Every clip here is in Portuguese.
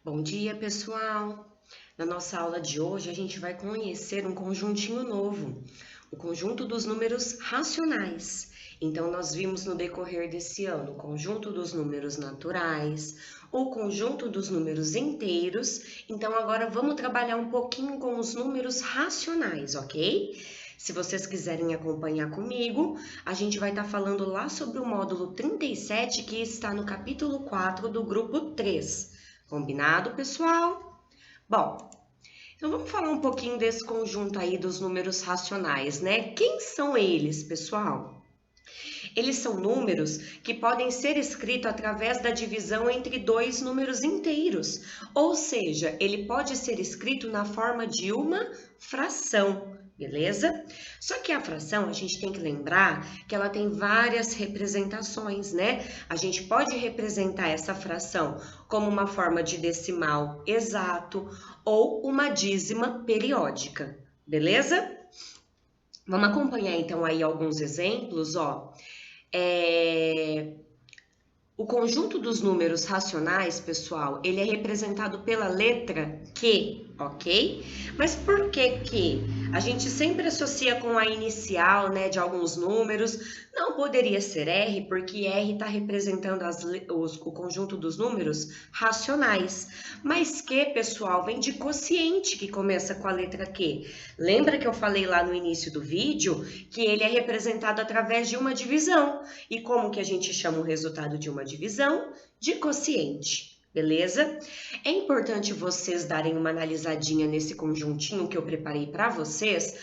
Bom dia, pessoal! Na nossa aula de hoje, a gente vai conhecer um conjuntinho novo, o conjunto dos números racionais. Então, nós vimos no decorrer desse ano o conjunto dos números naturais, o conjunto dos números inteiros. Então, agora vamos trabalhar um pouquinho com os números racionais, ok? Se vocês quiserem acompanhar comigo, a gente vai estar falando lá sobre o módulo 37, que está no capítulo 4 do grupo 3. Combinado, pessoal? Bom, então vamos falar um pouquinho desse conjunto aí dos números racionais, né? Quem são eles, pessoal? Eles são números que podem ser escritos através da divisão entre dois números inteiros, ou seja, ele pode ser escrito na forma de uma fração. Beleza? Só que a fração, a gente tem que lembrar que ela tem várias representações, né? A gente pode representar essa fração como uma forma de decimal exato ou uma dízima periódica, beleza? Vamos acompanhar então aí alguns exemplos, ó. O conjunto dos números racionais, pessoal, ele é representado pela letra Q, ok? Mas por que Q? A gente sempre associa com a inicial, né, de alguns números. Não poderia ser R, porque R está representando o conjunto dos números racionais. Mas Q, pessoal, vem de quociente, que começa com a letra Q. Lembra que eu falei lá no início do vídeo que ele é representado através de uma divisão. E como que a gente chama o resultado de uma divisão? De quociente. Beleza? É importante vocês darem uma analisadinha nesse conjuntinho que eu preparei para vocês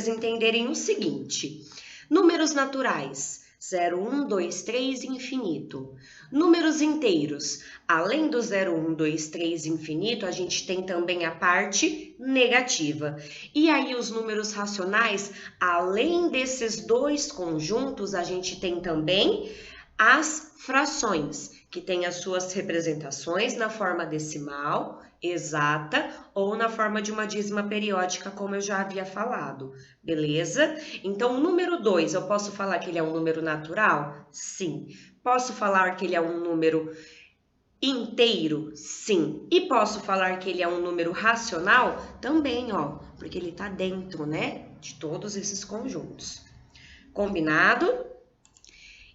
entenderem o seguinte. Números naturais, 0, 1, 2, 3, infinito. Números inteiros, além do 0, 1, 2, 3, infinito, a gente tem também a parte negativa. E aí os números racionais, além desses dois conjuntos, a gente tem também as frações, que tem as suas representações na forma decimal, exata ou na forma de uma dízima periódica, como eu já havia falado, beleza? Então, o número 2, eu posso falar que ele é um número natural? Sim. Posso falar que ele é um número inteiro? Sim. E posso falar que ele é um número racional? Também, ó, porque ele está dentro, né, de todos esses conjuntos. Combinado?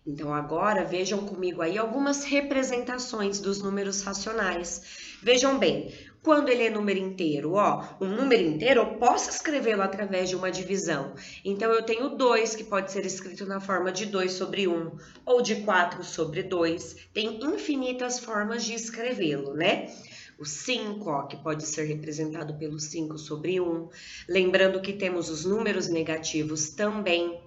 Então, agora vejam comigo aí algumas representações dos números racionais. Vejam bem, quando ele é número inteiro, ó, um número inteiro eu posso escrevê-lo através de uma divisão. Então, eu tenho 2, que pode ser escrito na forma de 2 sobre 1, ou de 4 sobre 2. Tem infinitas formas de escrevê-lo, né? O 5, ó, que pode ser representado pelo 5 sobre 1. Lembrando que temos os números negativos também.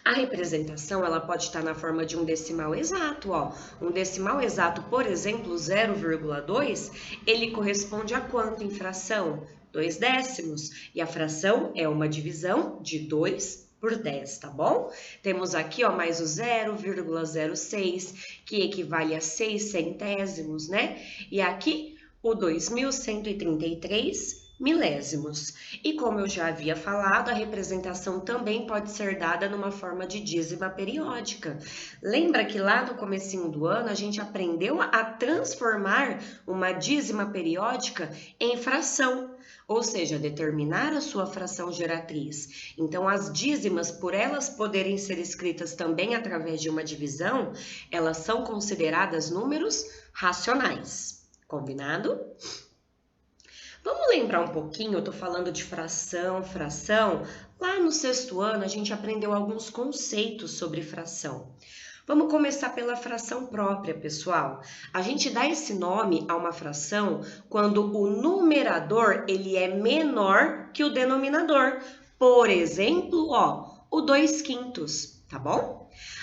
A representação, ela pode estar na forma de um decimal exato, ó. Um decimal exato, por exemplo, 0,2, ele corresponde a quanto em fração? 2 décimos. E a fração é uma divisão de 2 por 10, tá bom? Temos aqui, ó, mais o 0,06, que equivale a 6 centésimos, né? E aqui, o 2.133 milésimos. E como eu já havia falado, a representação também pode ser dada numa forma de dízima periódica. Lembra que lá no comecinho do ano a gente aprendeu a transformar uma dízima periódica em fração, ou seja, determinar a sua fração geratriz. Então, as dízimas, por elas poderem ser escritas também através de uma divisão, elas são consideradas números racionais. Combinado? Vamos lembrar um pouquinho, eu tô falando de fração. Lá no 6º ano, a gente aprendeu alguns conceitos sobre fração. Vamos começar pela fração própria, pessoal. A gente dá esse nome a uma fração quando o numerador ele é menor que o denominador. Por exemplo, ó, o 2/5, tá bom?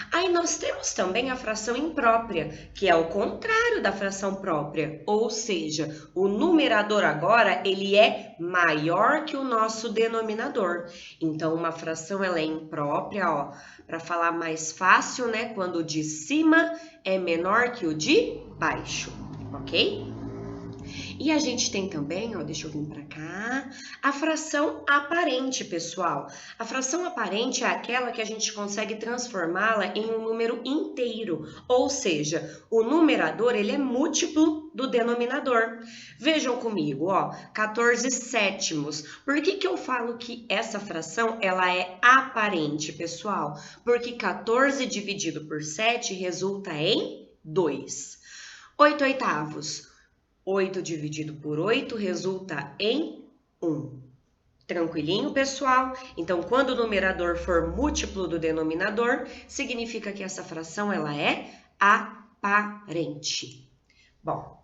Aí nós temos também a fração imprópria, que é o contrário da fração própria, ou seja, o numerador agora ele é maior que o nosso denominador. Então, uma fração ela é imprópria, ó, para falar mais fácil, né? Quando o de cima é menor que o de baixo, ok? E a gente tem também, ó, deixa eu vir para cá, a fração aparente, pessoal. A fração aparente é aquela que a gente consegue transformá-la em um número inteiro, ou seja, o numerador ele é múltiplo do denominador. Vejam comigo, ó, 14 sétimos. Por que que eu falo que essa fração ela é aparente, pessoal? Porque 14 dividido por 7 resulta em 2. 8 oitavos. 8 dividido por 8 resulta em 1. Tranquilinho, pessoal? Então, quando o numerador for múltiplo do denominador, significa que essa fração ela é aparente. Bom,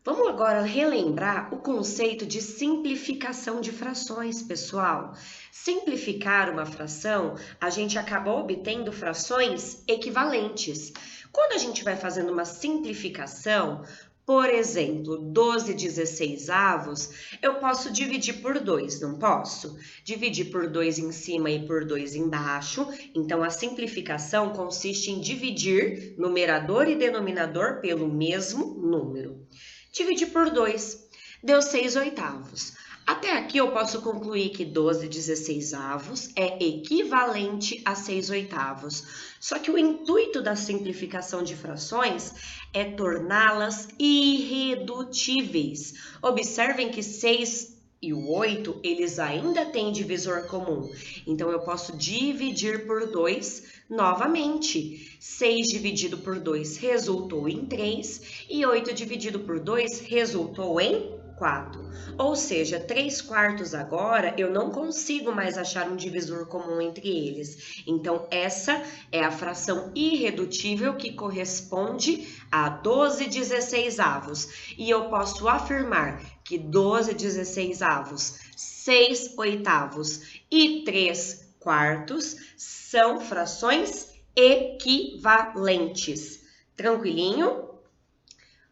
vamos agora relembrar o conceito de simplificação de frações, pessoal. Simplificar uma fração, a gente acaba obtendo frações equivalentes. Quando a gente vai fazendo uma simplificação, por exemplo, 12/16, eu posso dividir por 2, não posso? Dividir por 2 em cima e por 2 embaixo. Então, a simplificação consiste em dividir numerador e denominador pelo mesmo número. Dividir por 2, deu 6 oitavos. Até aqui eu posso concluir que 12/16 é equivalente a 6 oitavos. Só que o intuito da simplificação de frações é torná-las irredutíveis. Observem que 6 e o 8, eles ainda têm divisor comum. Então, eu posso dividir por 2 novamente. 6 dividido por 2 resultou em 3 e 8 dividido por 2 resultou em 4. Ou seja, 3/4 agora eu não consigo mais achar um divisor comum entre eles. Então, essa é a fração irredutível que corresponde a 12/16. E eu posso afirmar que 12/16, 6 oitavos e 3/4 são frações equivalentes. Tranquilinho?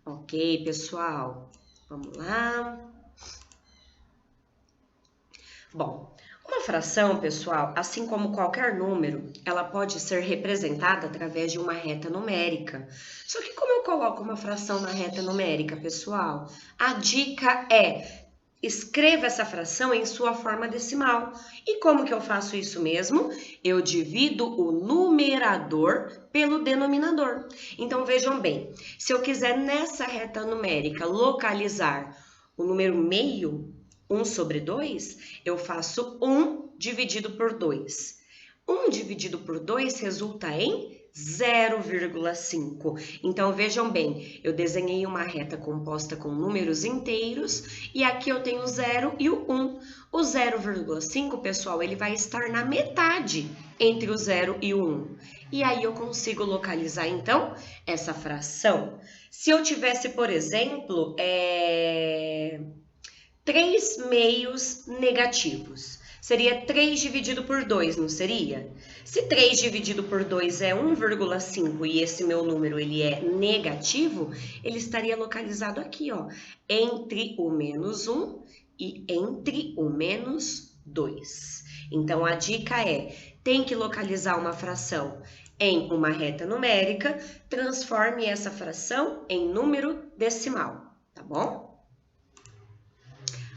Ok, pessoal. Vamos lá. Bom, uma fração, pessoal, assim como qualquer número, ela pode ser representada através de uma reta numérica. Só que como eu coloco uma fração na reta numérica, pessoal? A dica é: escreva essa fração em sua forma decimal. E como que eu faço isso mesmo? Eu divido o numerador pelo denominador. Então, vejam bem, se eu quiser nessa reta numérica localizar o número meio, 1/2, eu faço 1 dividido por 2. 1 dividido por 2 resulta em 0,5. Então, vejam bem, eu desenhei uma reta composta com números inteiros e aqui eu tenho o 0 e o 1. O 0,5, pessoal, ele vai estar na metade entre o 0 e o 1. E aí eu consigo localizar, então, essa fração. Se eu tivesse, por exemplo, 3 meios negativos. Seria 3 dividido por 2, não seria? Se 3 dividido por 2 é 1,5 e esse meu número ele é negativo, ele estaria localizado aqui, ó, entre o -1 e entre o -2. Então, a dica é, tem que localizar uma fração em uma reta numérica, transforme essa fração em número decimal, tá bom?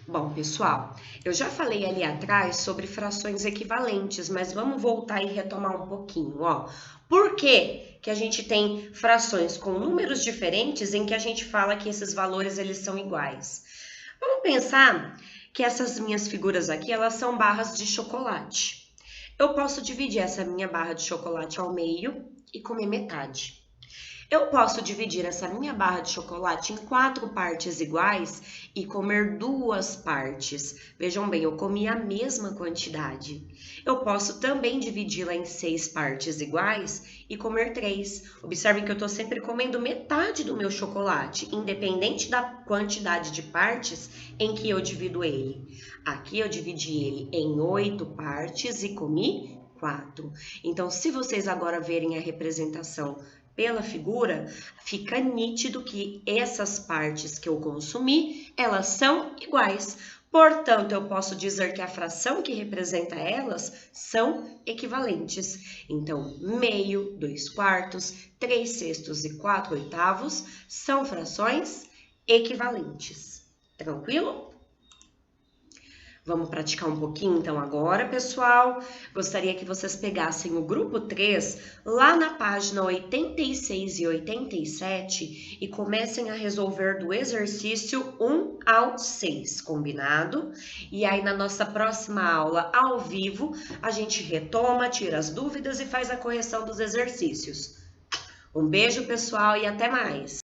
Bom, pessoal, eu já falei ali atrás sobre frações equivalentes, mas vamos voltar e retomar um pouquinho, ó. Por que que a gente tem frações com números diferentes em que a gente fala que esses valores eles são iguais? Vamos pensar que essas minhas figuras aqui, elas são barras de chocolate. Eu posso dividir essa minha barra de chocolate ao meio e comer metade. Eu posso dividir essa minha barra de chocolate em 4 partes iguais e comer 2 partes. Vejam bem, eu comi a mesma quantidade. Eu posso também dividi-la em 6 partes iguais e comer 3. Observem que eu estou sempre comendo metade do meu chocolate, independente da quantidade de partes em que eu divido ele. Aqui eu dividi ele em 8 partes e comi 4. Então, se vocês agora verem a representação pela figura, fica nítido que essas partes que eu consumi, elas são iguais. Portanto, eu posso dizer que a fração que representa elas são equivalentes. Então, meio, 2/4, 3/6 e 4/8 são frações equivalentes. Tranquilo? Vamos praticar um pouquinho então agora, pessoal. Gostaria que vocês pegassem o grupo 3 lá na página 86 e 87 e comecem a resolver do exercício 1 ao 6, combinado? E aí na nossa próxima aula ao vivo, a gente retoma, tira as dúvidas e faz a correção dos exercícios. Um beijo, pessoal, e até mais!